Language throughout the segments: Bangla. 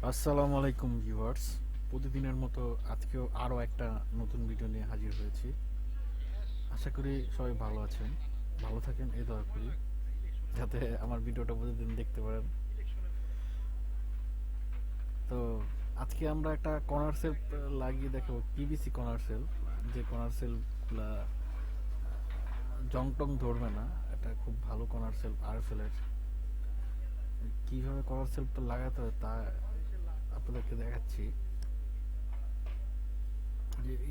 আসসালামু আলাইকুম ভিউয়ার্স। প্রতিদিনের মতো আজকেও আরও একটা নতুন ভিডিও নিয়ে হাজির হয়েছি। আশা করি সবাই ভালো আছেন, ভালো থাকেন এই দোয়া করি, যাতে আমার ভিডিওটা প্রতিদিন দেখতে পারেন। তো আজকে আমরা একটা কর্নার সেলফ লাগিয়ে দেখাবো, পিভিসি কর্নার সেলফ। যে কর্নার সেলফগুলা জং টং ধরবে না, এটা খুব ভালো কর্নার সেলফ আরএফএল-এর। কীভাবে কর্নার সেলফটা লাগাতে হয় তা আপনাদেরকে দেখাচ্ছি।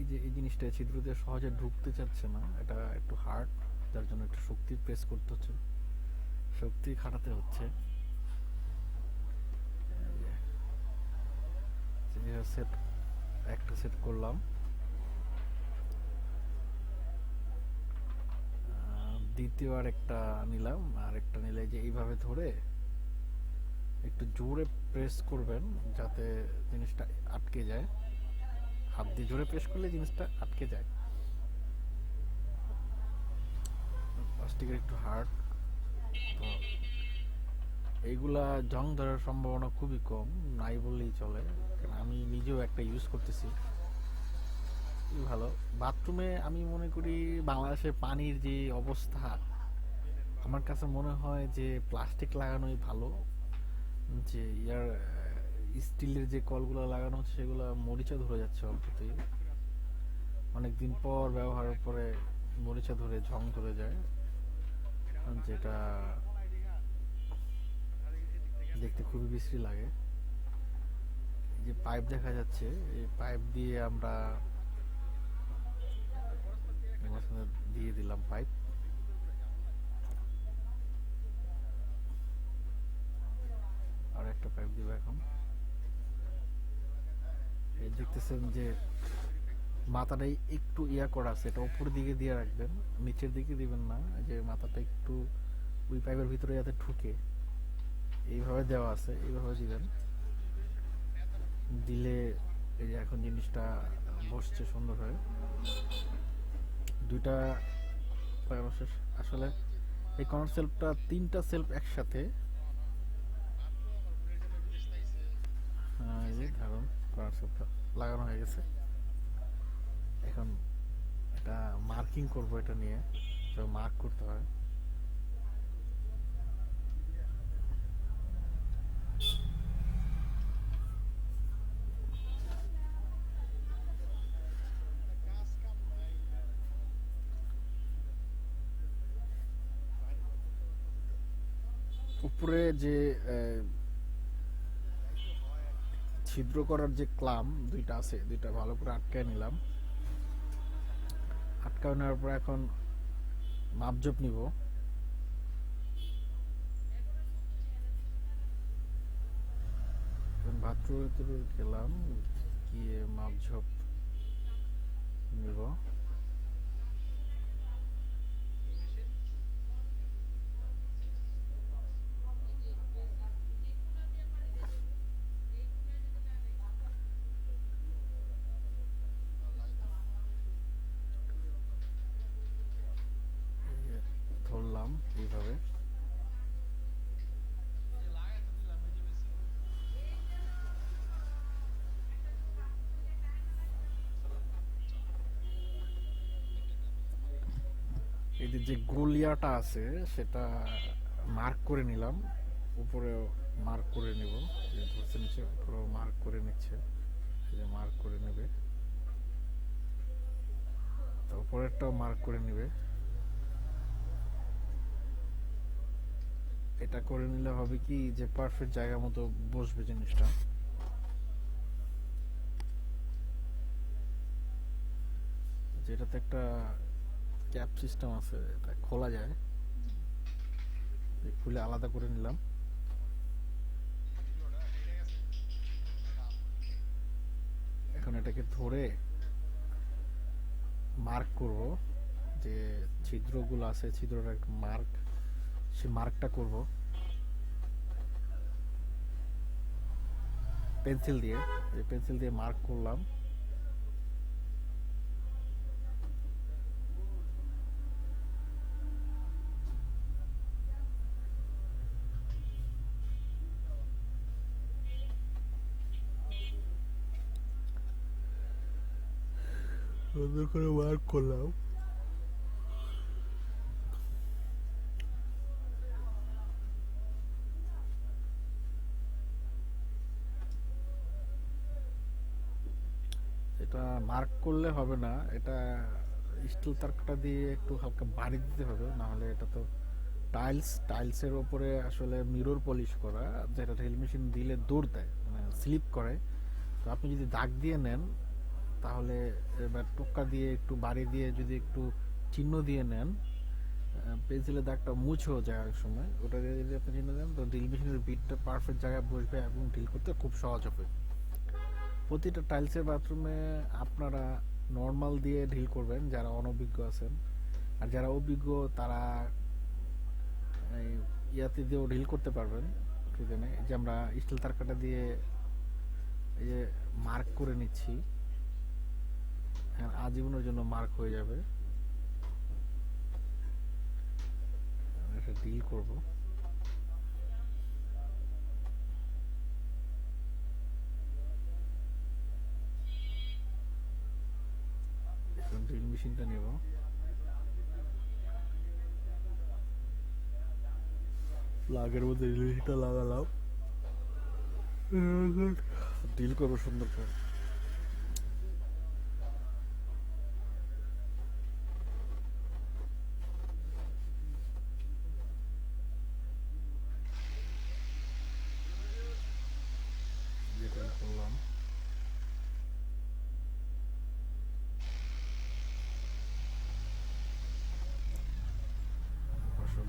যে এই জিনিসটা ছিদ্র দিয়ে সহজে ঢুকতে চাচ্ছে না, এটা একটু হার্ড, যার জন্য একটু শক্তি প্রেস করতে হচ্ছে, শক্তি খাটাতে হচ্ছে। সেট একটা সেট করলাম, দ্বিতীয় আর একটা নিলাম। আর একটা নিলে যে এইভাবে ধরে একটু জোরে প্রেস করবেন যাতে জিনিসটা আটকে যায়। হাত দিয়ে জোরে প্রেস করলে জিনিসটা আটকে যায়। প্লাস্টিকের একটু হার্ড, তো এইগুলা জং ধরার সম্ভাবনা খুবই কম, নাই বললেই চলে, কারণ আমি নিজেও একটা ইউজ করতেছি। ভালো। বাথরুমে আমি মনে করি বাংলাদেশের পানির যে অবস্থা, আমার কাছে মনে হয় যে প্লাস্টিক লাগানোই ভালো। যে স্টিলের যে কলগুলো লাগানো হচ্ছে সেগুলো মরিচা ধরে যাচ্ছে অল্পতেই, অনেকদিন পর ব্যবহারের পরে মরিচা ধরে ঝং ধরে যায়, যেটা দেখতে খুবই বিশ্রী লাগে। এই যে পাইপ দেখা যাচ্ছে, এই পাইপ দিয়ে আমরা দিয়ে দিলাম পাইপ। আর একটা পাইপ দিব এখন। এই দেখতেছেন যে মাথাটাই একটু করা আছে, এটা উপর দিকে দিয়ে রাখবেন, নিচের দিকে দিবেন না। যে মাথাটা একটু ওই পাইপের ভিতরে যাতে ঢুকে, এইভাবে দেওয়া আছে, এইভাবে দিবেন। দিলে এই যে এখন জিনিসটা বসছে সুন্দর হয়ে। দুইটা আসলে এই কর্নার সেলফটা তিনটা সেলফ একসাথে, এই যে ধরুন কর্নার সেলফটা লাগানো হয়ে গেছে। এখন এটা মার্কিং করব, এটা নিয়ে মার্ক করতে হয়। উপরে যে ছিদ্র করার যে ক্লাম দুইটা আছে, দুইটা ভালো করে আটকায় নিলাম। আটকায় নেওয়ার পর এখন মাপজোপ নিব। বাথরুমে গেলাম, গিয়ে মাপঝোপ নিব। ধরলাম এইভাবে। এই যে গলিয়াটা আছে সেটা মার্ক করে নিলাম, উপরেও মার্ক করে নেব। ধরছে নিচে, উপরেও মার্ক করে নিচ্ছে, এই যে মার্ক করে নেবে, তো উপরেরটাও মার্ক করে নেবে। এটা করে নিলে হবে কি যে পারফেক্ট জায়গা মতো বসবে জিনিসটা। যেটাতে একটা ক্যাপ সিস্টেম আছে, এটা খোলা যায়, খুলে আলাদা করে নিলাম। এখন এটাকে ধরে মার্ক করব, যে ছিদ্রগুলো আছে ছিদ্রটা মার্ক, সে মার্কটা করব পেন্সিল দিয়ে। পেন্সিল দিয়ে মার্ক করলাম। সুন্দর করে ওয়ার্ক করলাম। এটা মার্ক করলে হবে না, এটা স্টিল তারকাটা দিয়ে একটু হালকা বাড়ি দিতে হবে, না হলে এটা তো টাইলসের ওপরে আসলে মিরর পলিশ করা, যেটা ড্রিল মেশিন দিলে দৌড় দেয়, মানে স্লিপ করে। তো আপনি যদি দাগ দিয়ে নেন তাহলে, এবার টোক্কা দিয়ে একটু বাড়ি দিয়ে যদি একটু চিহ্ন দিয়ে নেন, পেন্সিলের দাগটা মুছেও যায় অনেক সময়, ওটা দিয়ে যদি আপনি চিহ্ন দেন তো ড্রিল মেশিনের বিটটা পারফেক্ট জায়গায় বসবে এবং ড্রিল করতে খুব সহজ হবে। প্রতিটা টাইলসের বাথরুমে আপনারা নর্মাল দিয়ে ড্রিল করবেন যারা অনভিজ্ঞ আছেন, আর যারা অভিজ্ঞ তারা ইয়াতে দিয়েও ড্রিল করতে পারবেন। যে আমরা স্টিল তারকাটা দিয়ে এই যে মার্ক করে নিচ্ছি, আজীবনের জন্য মার্ক হয়ে যাবে। একটা ড্রিল করব, ড্রিল মেশিনটা নেব, প্লাগের মধ্যে ড্রিল মেশিনটা লাগালাম, ড্রিল করবো সুন্দর করে। করলাম,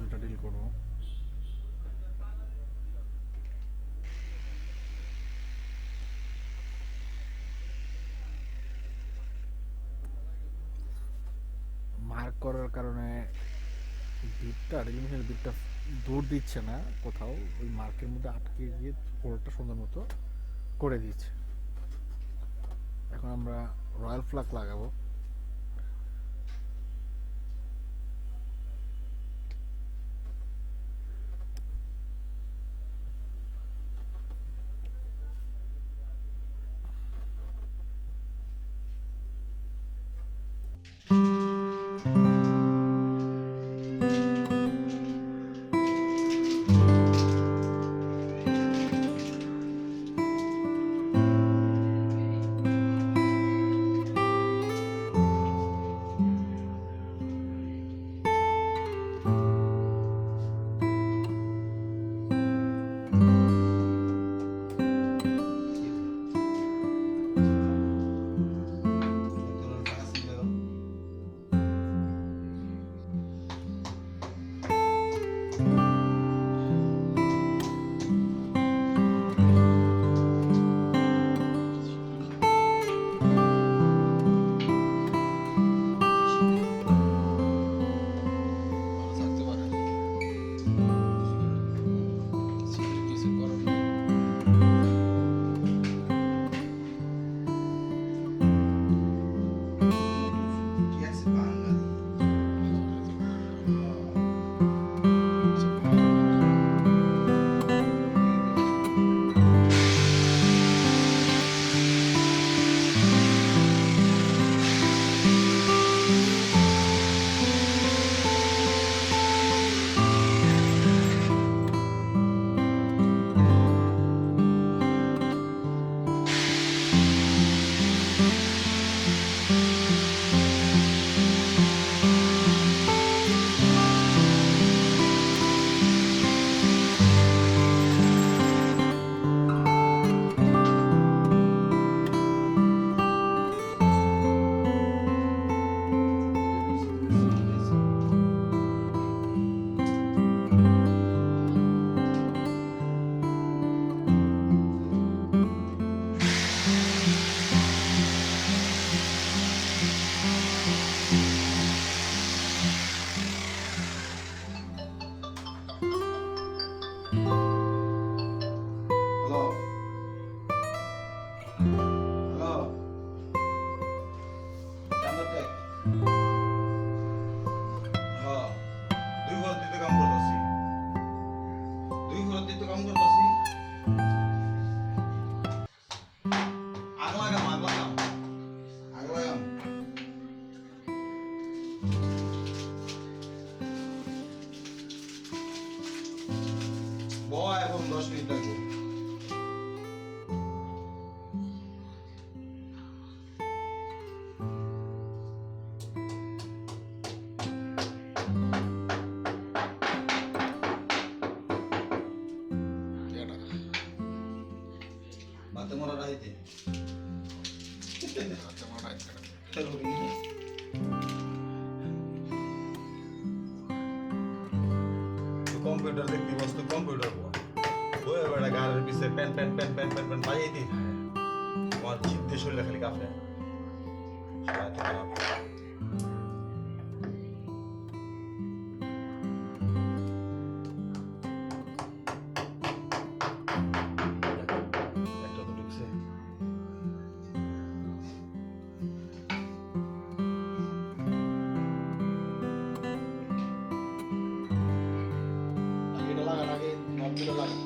দুটা ডিল করবো। মার্ক করার কারণে বিটটা দৌড় দিচ্ছে না কোথাও, ওই মার্কের মধ্যে আটকে গিয়ে পোলটা সুন্দর মতো করে দিচ্ছে। এখন আমরা রয়্যাল ফ্লাগ লাগাবো। বাতে মরা রাইতে কম্পিউটার দেখতে বসতো কম্পিউটার বই বেড়া গাড়ির পিছিয়ে প্যান প্যান প্যান প্যান প্যান প্যান বাজাইতেই থাকে আমার ছিদ্দে শরীরে খালি কাঁপে একটা তো ঢুকছে লাগান আগে নবগুলো লাগান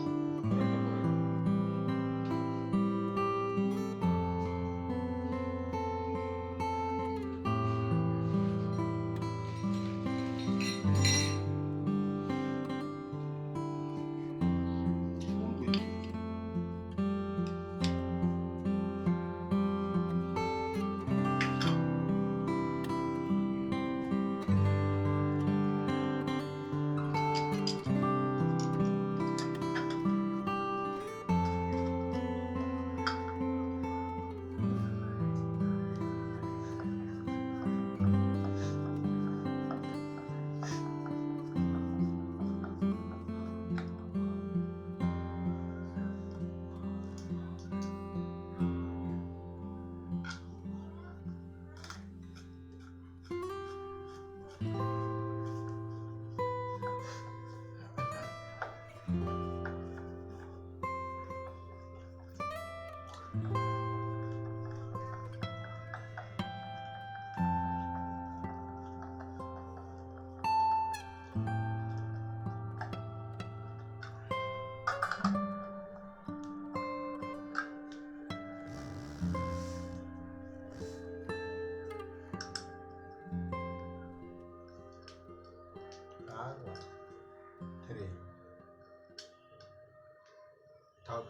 Agua. Tres. Talk.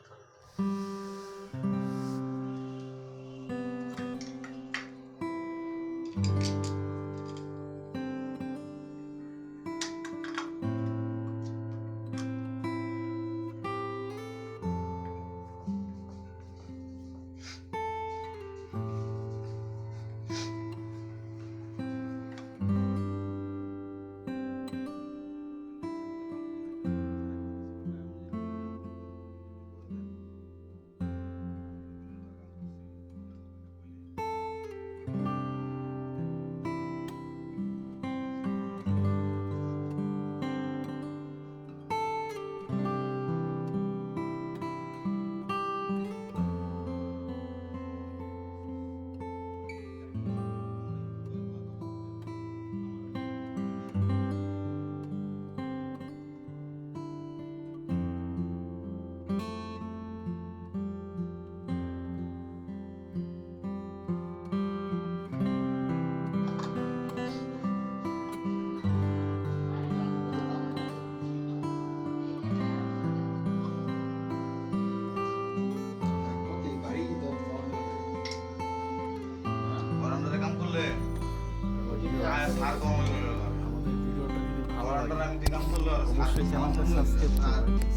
অবশ্যই চ্যানেলটা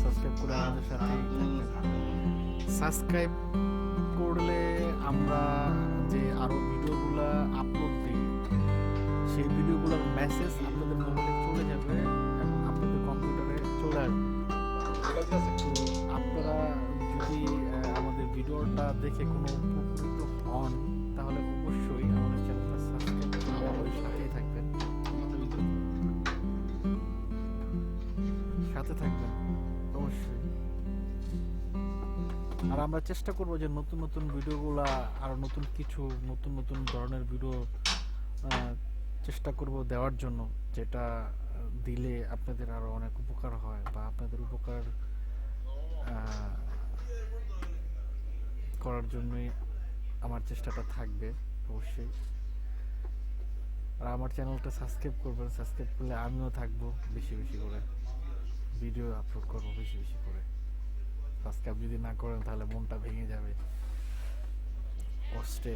সাবস্ক্রাইব করে আমাদের সাথেই থাকবেন। সাবস্ক্রাইব করলে আমরা যে আরও ভিডিওগুলো আপলোড দিই সেই ভিডিওগুলোর মেসেজ আপনাদের মোবাইলে চলে যাবে এবং আপনাদের কম্পিউটারে চলে আসবে। তো আপনারা যদি আমাদের ভিডিওটা দেখে কোনো উপকৃত হন তাহলে অবশ্যই আমাদের চ্যানেলটা সাবস্ক্রাইব করে আমাদের সাথেই থাকবেন, সাথে থাকবেন অবশ্যই। আর আমরা চেষ্টা করব যে নতুন নতুন ভিডিওগুলা আরো নতুন কিছু নতুন ধরনের ভিডিও চেষ্টা করব দেওয়ার জন্য, যেটা দিলে আপনাদের আরো অনেক উপকার হয় বা আপনাদের উপকার করার জন্যই আমার চেষ্টাটা থাকবে অবশ্যই। আর আমার চ্যানেলটা সাবস্ক্রাইব করবেন, সাবস্ক্রাইব করলে আমিও থাকবো, বেশি বেশি করে ভিডিও আপলোড করবো বেশি বেশি করে। সাবস্ক্রাইব যদি না করেন তাহলে মনটা ভেঙে যাবে কষ্টে।